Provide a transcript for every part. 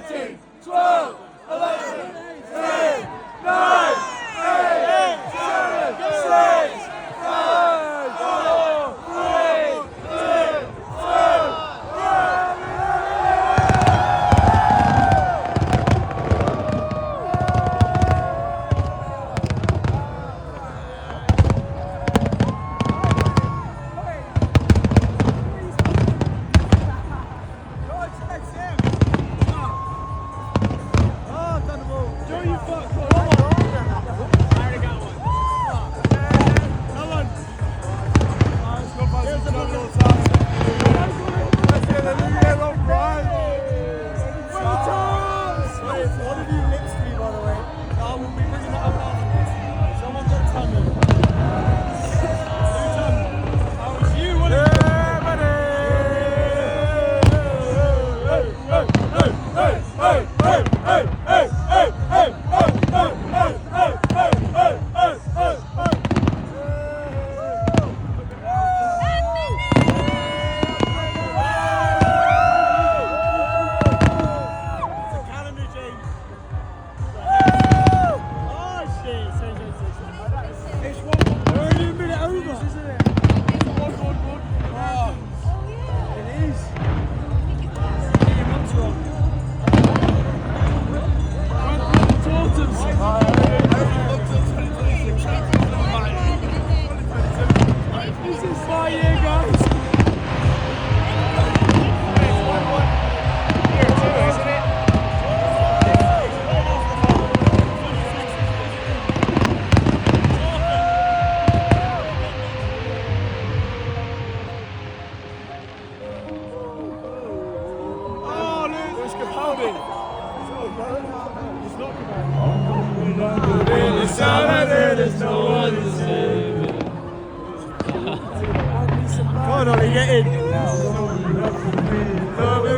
13, 12, 11, 10, 9, 8, 7, 6, 5, 4, 3,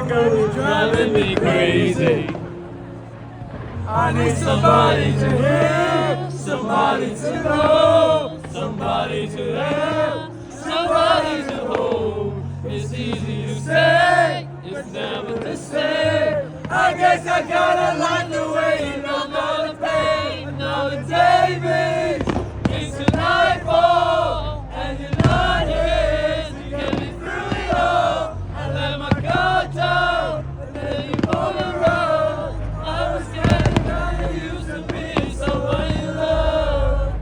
2, driving me crazy. I need somebody to hear, somebody to know, somebody to help, somebody to hold. It's easy to say, it's never the same. I guess I gotta like the way you know all the pain. Another day, babe, into nightfall, and you're not here to get me through it all. I let my guard down, and then you pulled the road. I was getting kinda used to being someone you love.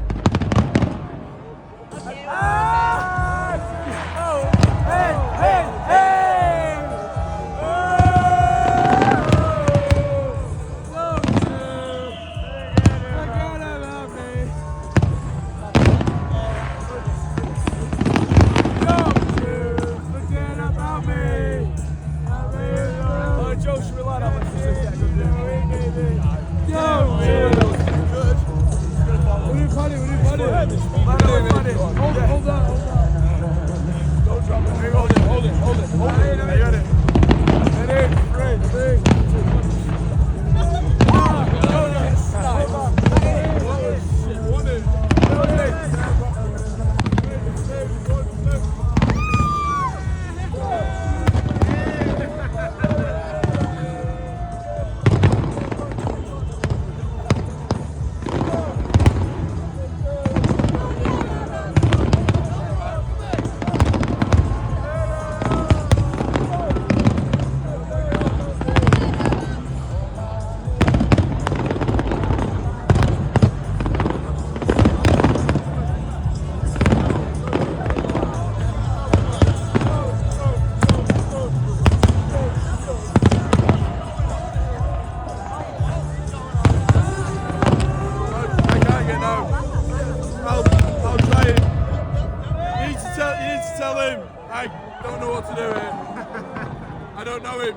I don't know what to do here. I don't know him.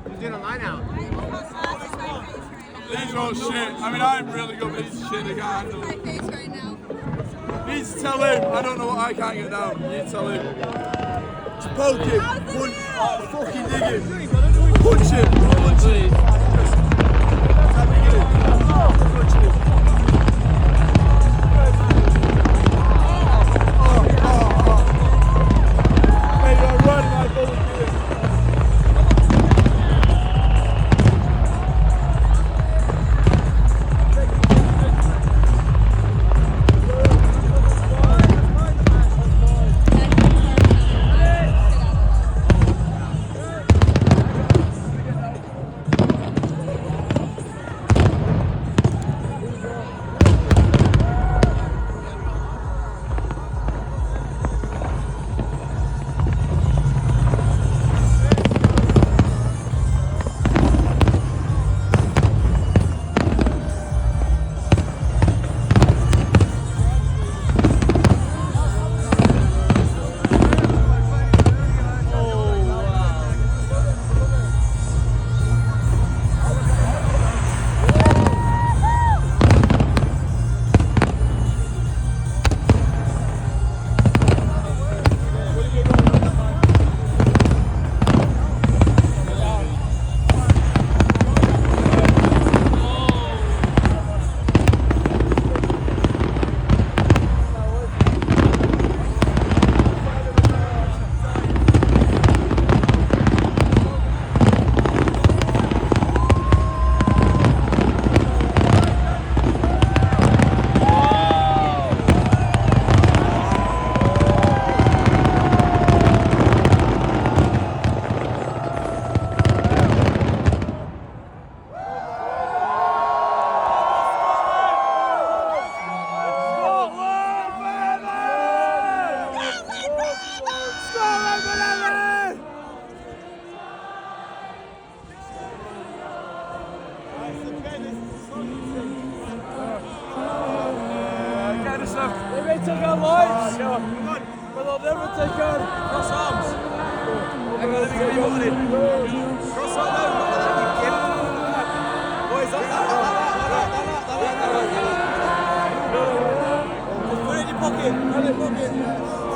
He's doing a line out. These are all shit. I mean, I'm really good, but he's shit. They can't handle it. You need to tell him. I don't know what I can't get down. You need to tell him. Just poke him. Punch. Fucking dig him. Punch him. Punch him. Punch him. take our lights, but they'll never take our cross arms. Hang on, let me get you one in. Cross arm, no, not like that, you gimp. Boys, like that. Just put it in your pocket.